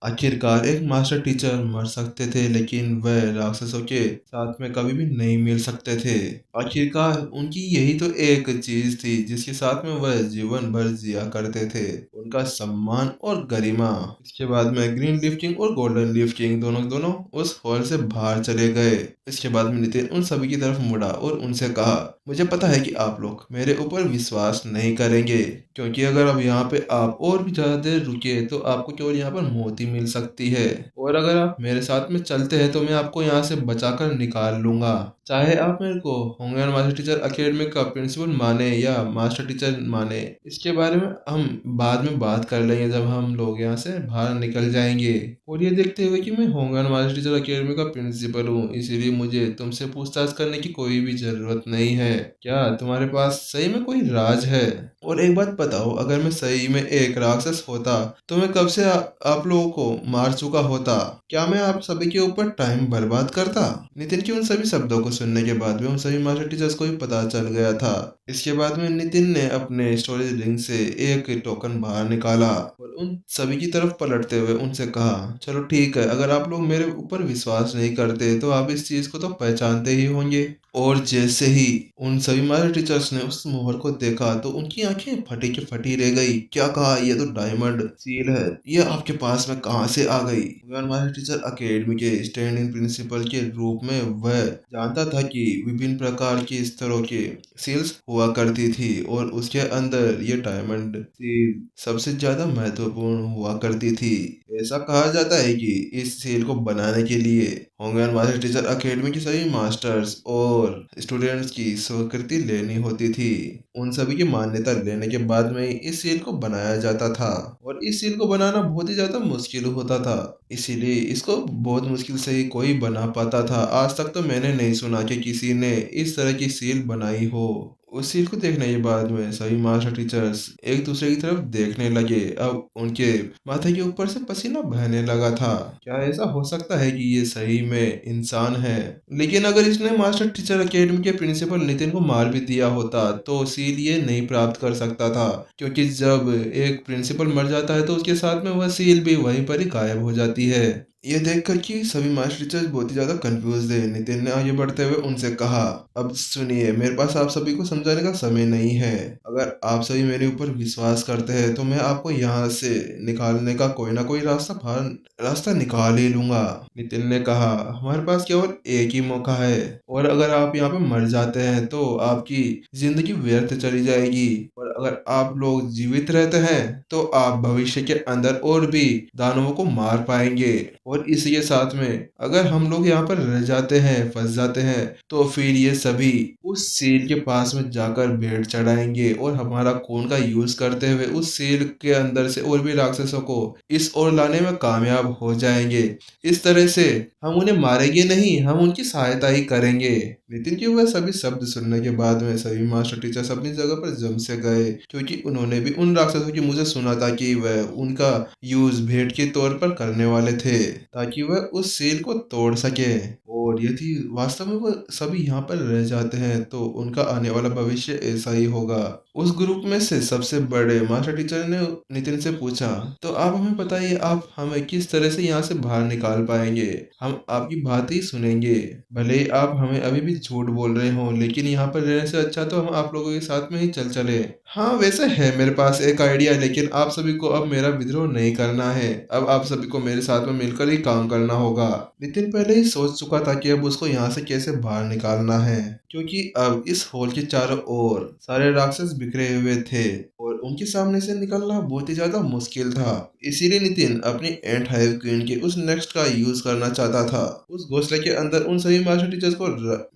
आखिरकार एक master teacher मर सकते थे, लेकिन वह राक्षसों के साथ में कभी भी नहीं मिल सकते थे। आखिरकार उनकी यही तो एक चीज थी जिसके साथ में वह जीवन भर जिया करते थे, उनका सम्मान और गरिमा। इसके बाद में ग्रीन लीफ किंग और गोल्डन लीफ किंग दोनों दोनों उस हॉल से बाहर चले गए। इसके बाद में नितिन उन सभी की तरफ मुड़ा और उनसे कहा, मुझे पता है कि आप लोग मेरे ऊपर विश्वास नहीं करेंगे, क्योंकि अगर अब यहाँ पे आप और भी ज्यादा देर रुके तो आपको केवल यहाँ पर मौत ही मिल सकती है। और अगर आप मेरे साथ में चलते हैं तो मैं आपको यहाँ से बचाकर निकाल लूंगा। चाहे आप मेरे को होंगन मास्टर टीचर अकेडमी का प्रिंसिपल माने या मास्टर टीचर माने, इसके बारे में हम बाद में बात कर लेंगे जब हम लोग यहाँ से बाहर निकल जाएंगे। और ये देखते हुए कि मैं होंगन मास्टर टीचर अकेडमी का प्रिंसिपल हूँ, इसीलिए मुझे तुमसे पूछताछ करने की कोई भी जरूरत नहीं है। क्या तुम्हारे पास सही में कोई राज है? और एक बात बताओ, अगर मैं सही में एक राक्षस होता तो मैं कब से आप लोगों को मार चुका होता। क्या मैं आप सभी के ऊपर टाइम बर्बाद करता? नितिन के उन सभी शब्दों को सुनने के बाद भी उन सभी मास्टर टीचर्स को भी पता चल गया था। इसके बाद में नितिन ने अपने स्टोरेज रिंग से एक टोकन बाहर निकाला और उन सभी की तरफ पलटते हुए उनसे कहा, चलो ठीक है, अगर आप लोग मेरे ऊपर विश्वास नहीं करते तो आप इस चीज को तो पहचानते ही होंगे। और जैसे ही उन सभी मास्टर टीचर्स ने उस मोहर को देखा तो उनकी आंखें फटी की फटी रह गई। क्या कहा, ये तो डायमंड सील है, ये आपके पास में कहाँ से आ गई? मास्टर टीचर अकेडमी के स्टैंड इन प्रिंसिपल के रूप में वह जानता था कि विभिन्न प्रकार की स्तरों के सील्स हुआ करती थी और उसके अंदर ये डायमंड सील सबसे ज्यादा महत्वपूर्ण हुआ करती थी। ऐसा कहा जाता है कि इस सील को बनाने के लिए होंगन मास्टर टीचर अकेडमी के सभी मास्टर्स और स्टूडेंट्स की स्वीकृति लेनी होती थी। उन सभी की मान्यता लेने के बाद में इस सील को बनाया जाता था और इस सील को बनाना बहुत ही ज्यादा मुश्किल होता था, इसीलिए इसको बहुत मुश्किल से ही कोई बना पाता था। आज तक तो मैंने नहीं सुना कि किसी ने इस तरह की सील बनाई हो। उस सील को देखने के बाद में सभी मास्टर टीचर्स एक दूसरे की तरफ देखने लगे। अब उनके माथे के ऊपर से पसीना बहने लगा था। क्या ऐसा हो सकता है कि ये सही में इंसान है? लेकिन अगर इसने मास्टर टीचर अकेडमी के प्रिंसिपल नितिन को मार भी दिया होता तो सील ये नहीं प्राप्त कर सकता था, क्योंकि जब एक प्रिंसिपल मर जाता है तो उसके साथ में वह सील भी वहीं पर ही गायब हो जाती है। ये देखकर कि सभी मास्टर टीचर्स बहुत ही ज्यादा कंफ्यूज थे, नितिन ने आगे बढ़ते हुए उनसे कहा, अब सुनिए, मेरे पास आप सभी को समझाने का समय नहीं है। अगर आप सभी मेरे ऊपर विश्वास करते हैं तो मैं आपको यहाँ से निकालने का कोई ना कोई रास्ता निकाल ही लूंगा। नितिन ने कहा, हमारे पास केवल एक ही मौका है, और अगर आप यहाँ पे मर जाते हैं तो आपकी जिंदगी व्यर्थ चली जाएगी, और अगर आप लोग जीवित रहते हैं तो आप भविष्य के अंदर और भी दानवों को मार पाएंगे। और इसी के साथ में अगर हम लोग यहाँ पर रह जाते हैं, फंस जाते हैं, तो फिर ये सभी उस सील के पास में जाकर भेड़ चढ़ाएंगे और हमारा खून का यूज करते हुए उस सील के अंदर से और भी राक्षसों को इस ओर लाने में कामयाब हो जाएंगे। इस तरह से हम उन्हें मारेंगे नहीं, हम उनकी सहायता ही करेंगे। नितिन के वह सभी शब्द सुनने के बाद में सभी मास्टर टीचर्स अपनी जगह पर जम से गए, क्योंकि उन्होंने भी उन राक्षसों की मुझे सुना था कि वह उनका यूज भेंट के तौर पर करने वाले थे, ताकि वह उस सील को तोड़ सके। और यदि वास्तव में वह सभी यहाँ पर रह जाते हैं तो उनका आने वाला भविष्य ऐसा ही होगा। उस ग्रुप में से सबसे बड़े मास्टर टीचर ने नितिन से पूछा, तो आप हमें बताइए, आप हमें किस तरह से यहाँ से बाहर निकाल पाएंगे? हम आपकी बात ही सुनेंगे, भले ही आप हमें अभी भी झूठ बोल रहे हो, लेकिन यहाँ पर रहने से अच्छा तो हम आप लोगों के साथ में ही चल चले। हाँ, वैसे है मेरे पास एक आइडिया, लेकिन आप सभी को अब मेरा विद्रोह नहीं करना है, अब आप सभी को मेरे साथ में मिलकर ही काम करना होगा। नितिन पहले ही सोच चुका था कि अब उसको यहाँ से कैसे बाहर निकालना है, क्योंकि अब इस हॉल के चारों ओर सारे राक्षस बिखरे हुए थे और उनके सामने से निकलना बहुत ही ज्यादा मुश्किल था। इसीलिए नितिन अपनी एंट हाइव क्वीन के उस नेक्स्ट का यूज करना चाहता था। उस घोंसले के अंदर उन सभी मास्टर टीचर्स को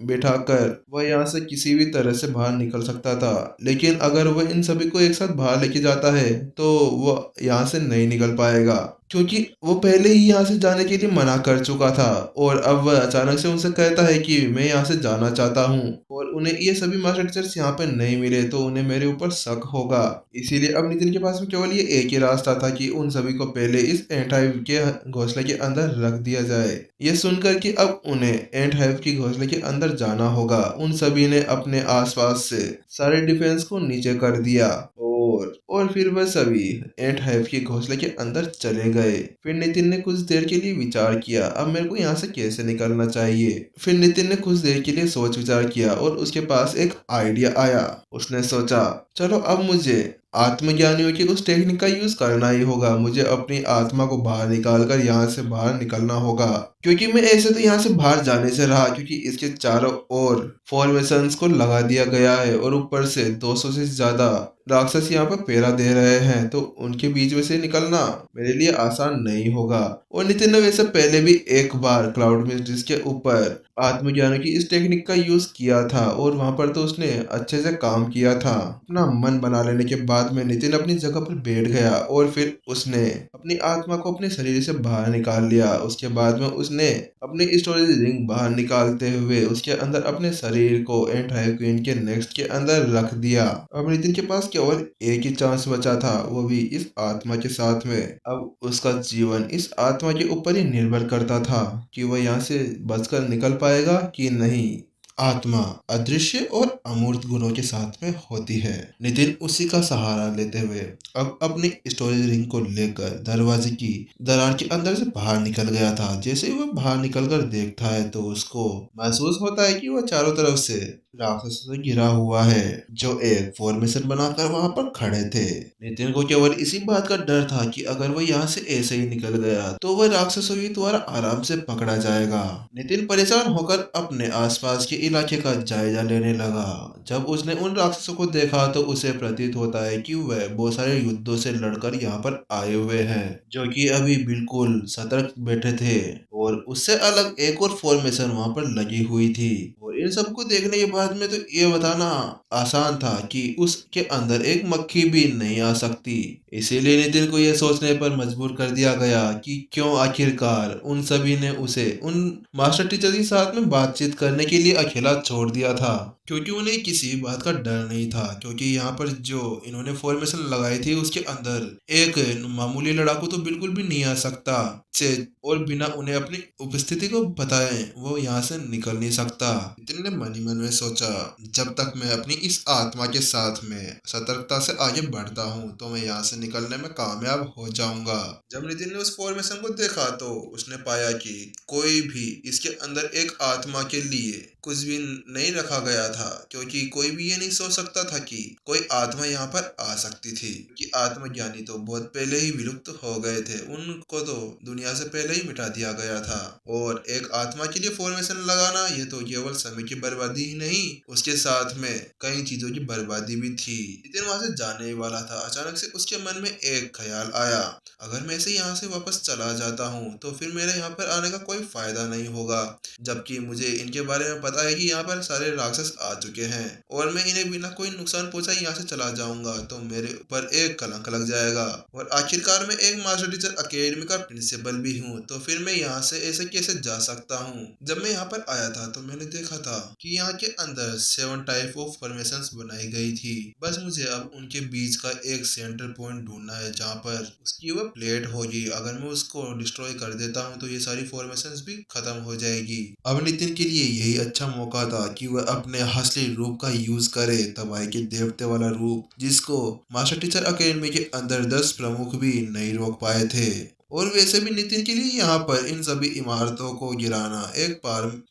बैठा कर वह यहाँ से किसी भी तरह से बाहर निकल सकता था, लेकिन अगर वह इन सभी को एक साथ बाहर लेके जाता है तो वह यहाँ से नहीं निकल पाएगा, क्योंकि वो पहले ही यहाँ से जाने के लिए मना कर चुका था। और अब वह अचानक से उनसे कहता है कि मैं यहाँ से जाना चाहता हूँ, और उन्हें ये सभी मास्टर टीचर्स यहाँ पे नहीं मिले तो उन्हें मेरे ऊपर शक होगा। इसीलिए अब नितिन के पास में केवल ये एक ही रास्ता था कि उन सभी को पहले इस एंट हाइव के घोंसले के अंदर रख दिया जाए। ये सुनकर कि अब उन्हें एंट हाइव की घोंसले के अंदर जाना होगा, उन सभी ने अपने आसपास से सारे डिफेंस को नीचे कर दिया और और फिर वह सभी एंट हाइव के घोंसले के अंदर चले गए। फिर नितिन ने कुछ देर के लिए विचार किया, अब मेरे को यहाँ से कैसे निकलना चाहिए। फिर नितिन ने कुछ देर के लिए सोच विचार किया और उसके पास एक आइडिया आया। उसने सोचा, चलो अब मुझे आत्मज्ञानियों की उस टेक्निक का यूज करना ही होगा। मुझे अपनी आत्मा को बाहर निकाल कर यहाँ से बाहर निकलना होगा, क्योंकि मैं ऐसे तो यहाँ से बाहर जाने से रहा, क्योंकि इसके चारों ओर फॉर्मेशंस को लगा दिया गया है और ऊपर से 200 से ज्यादा राक्षस यहाँ पर पहरा दे रहे हैं, तो उनके बीच में से निकलना मेरे लिए आसान नहीं होगा। और नितिन ने वैसे पहले भी एक बार क्लाउड मिस्ट्रीज के ऊपर आत्मज्ञान की इस टेक्निक का यूज किया था और वहां पर तो उसने अच्छे से काम किया था। अपना मन बना लेने के बाद में नितिन अपनी जगह पर बैठ गया और फिर उसने अपनी आत्मा को अपने शरीर से बाहर निकाल लिया। उसके बाद में उसने अपनी स्टोरेज रिंग बाहर निकालते हुए उसके अंदर अपने शरीर को एंड हाई क्वीन के नेक्स्ट के अंदर रख दिया। अब नितिन के पास केवल एक ही चांस बचा था, वो भी इस आत्मा के साथ में। अब उसका जीवन इस आत्मा के ऊपर ही निर्भर करता था कि वह यहाँ से बचकर निकल पाएगा कि नहीं। आत्मा अदृश्य और अमूर्त गुणों के साथ में होती है। नितिन उसी का सहारा लेते हुए अब अपनी स्टोरेज रिंग को लेकर दरवाजे की दरार के अंदर से बाहर निकल गया था। जैसे ही वह बाहर निकलकर देखता है तो उसको महसूस होता है कि वह चारों तरफ से राक्षसों से घिरा हुआ है, जो एक फॉर्मेशन बनाकर वहां पर खड़े थे। नितिन को केवल इसी बात का डर था कि अगर वह यहाँ से ऐसे ही निकल गया तो वह राक्षसों के द्वारा आराम से पकड़ा जाएगा। नितिन परेशान होकर अपने आसपास के इलाके का जायजा लेने लगा। जब उसने उन राक्षसों को देखा तो उसे प्रतीत होता है कि वह बहुत सारे युद्धों से लड़कर यहाँ पर आए हुए हैं, जो कि अभी बिल्कुल सतर्क बैठे थे और उससे अलग एक और फॉर्मेशन वहां पर लगी हुई थी। और इन सबको देखने के बाद में तो ये बताना आसान था कि उसके अंदर एक मक्खी भी नहीं आ सकती। इसीलिए नितिन को यह सोचने पर मजबूर कर दिया गया कि क्यों आखिरकार उन सभी ने उसे उन मास्टर टीचर के साथ में बातचीत करने के लिए अकेला छोड़ दिया था, क्योंकि उन्हें किसी बात का डर नहीं था। क्योंकि यहाँ पर जो इन्होंने फॉर्मेशन लगाई थी उसके अंदर एक मामूली लड़ाकू तो बिल्कुल भी नहीं आ सकता से, और बिना उन्हें अपनी उपस्थिति को बताए वो यहाँ से निकल नहीं सकता। नितिन ने मन ही मन में सोचा, जब तक मैं अपनी इस आत्मा के साथ में सतर्कता से आगे बढ़ता हूँ तो मैं यहाँ से निकलने में कामयाब हो जाऊंगा। जब नितिन ने उस फॉर्मेशन को देखा तो उसने पाया कि कोई भी इसके अंदर एक आत्मा के लिए कुछ भी नहीं रखा गया था, क्योंकि कोई भी ये नहीं सोच सकता था कि कोई आत्मा यहाँ पर आ सकती थी, कि आत्मज्ञानी तो बहुत पहले ही विलुप्त हो गए थे, उनको तो दुनिया से पहले ही मिटा दिया गया था। और एक आत्मा के लिए फॉर्मेशन लगाना ये तो केवल समय की बर्बादी ही नहीं, उसके साथ में कई चीजों की बर्बादी भी थी। नितिन वहां से जाने ही वाला था, अचानक से उसके मन में एक ख्याल आया, अगर मैं से यहाँ से वापस चला जाता हूँ तो फिर मेरे यहाँ पर आने का कोई फायदा नहीं होगा, जबकि मुझे इनके बारे में पता है कि यहाँ पर सारे राक्षस आ चुके हैं और मैं इन्हें बिना कोई नुकसान पहुंचाए यहाँ से चला जाऊंगा तो मेरे ऊपर एक कलंक लग जाएगा। और आखिरकार मैं एक मास्टर टीचर अकेडमी का प्रिंसिपल भी हूँ, तो फिर मैं यहाँ से ऐसे कैसे जा सकता हूँ। जब मैं यहाँ पर आया था तो मैंने देखा था कि यहाँ के अंदर 7 टाइप ऑफ फॉर्मेशंस बनाई गई थी। बस मुझे अब उनके बीच का एक सेंटर पॉइंट ढूंढना है जहाँ पर उसकी वो प्लेट होगी। अगर मैं उसको डिस्ट्रॉय कर देता हूँ तो ये सारी फॉर्मेशंस भी खत्म हो जाएगी। अब नितिन के लिए यही अच्छा मौका था कि वह अपने असली रूप का यूज करे, तबाही के देवते वाला रूप, जिसको मास्टर टीचर अकेडमी के अंदर 10 प्रमुख भी नहीं रोक पाए थे। और वैसे भी नितिन के लिए यहाँ पर इन सभी इमारतों को गिराना एक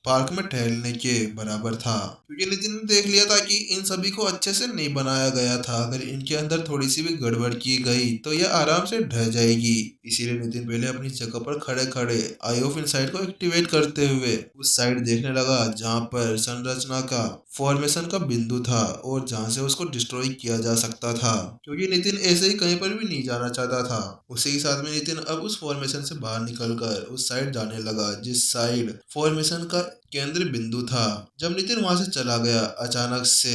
पार्क में टहलने के बराबर था, क्योंकि नितिन ने देख लिया था कि इन सभी को अच्छे से नहीं बनाया गया था। अगर इनके अंदर थोड़ी सी भी गड़बड़ की गई तो यह आराम से ढह जाएगी। इसीलिए नितिन पहले अपनी जगह पर खड़े खड़े आई ऑफ इनसाइट को एक्टिवेट करते हुए उस साइड देखने लगा जहाँ पर संरचना का फॉर्मेशन का बिंदु था और जहाँ से उसको डिस्ट्रॉय किया जा सकता था, क्योंकि नितिन ऐसे ही कहीं पर भी नहीं जाना चाहता था। उसी के साथ में नितिन अब उस फॉर्मेशन से बाहर निकलकर उस साइड जाने लगा जिस साइड फॉर्मेशन का केंद्र बिंदु था। जब नितिन वहां से चला गया अचानक से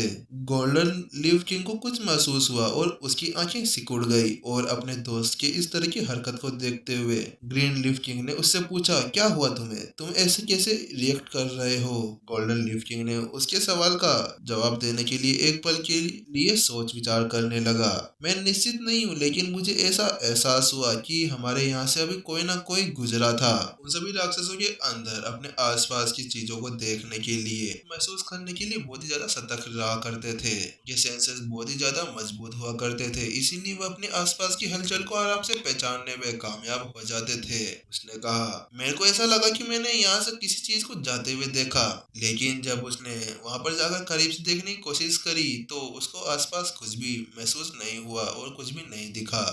गोल्डन लीफ किंग को कुछ महसूस हुआ और उसकी आंखें सिकुड़ गई, और अपने दोस्त के इस तरह की हरकत को देखते हुए ग्रीन लीफ किंग ने उससे पूछा, क्या हुआ तुम्हें, तुम ऐसे कैसे रिएक्ट कर रहे हो। गोल्डन लीफ किंग ने उसके सवाल का जवाब देने के लिए एक पल के लिए सोच विचार करने लगा। मैं निश्चित नहीं हूँ, लेकिन मुझे ऐसा एहसास हुआ कि हमारे यहाँ जहाँ से अभी कोई ना कोई गुजरा था। उन सभी राक्षसों के अंदर अपने आसपास की चीजों को देखने के लिए, महसूस करने के लिए बहुत ही ज्यादा सतर्क रहा करते थे। ये सेंसर्स बहुत ही ज्यादा मजबूत हुआ करते थे, इसीलिए वो अपने आसपास की हलचल को आराम से पहचानने में कामयाब हो जाते थे। उसने कहा, मेरे को ऐसा लगा कि मैंने यहाँ से किसी चीज को जाते हुए देखा, लेकिन जब उसने वहां पर जाकर करीब से देखने की कोशिश करी तो उसको आसपास कुछ भी महसूस नहीं हुआ और कुछ भी नहीं दिखा।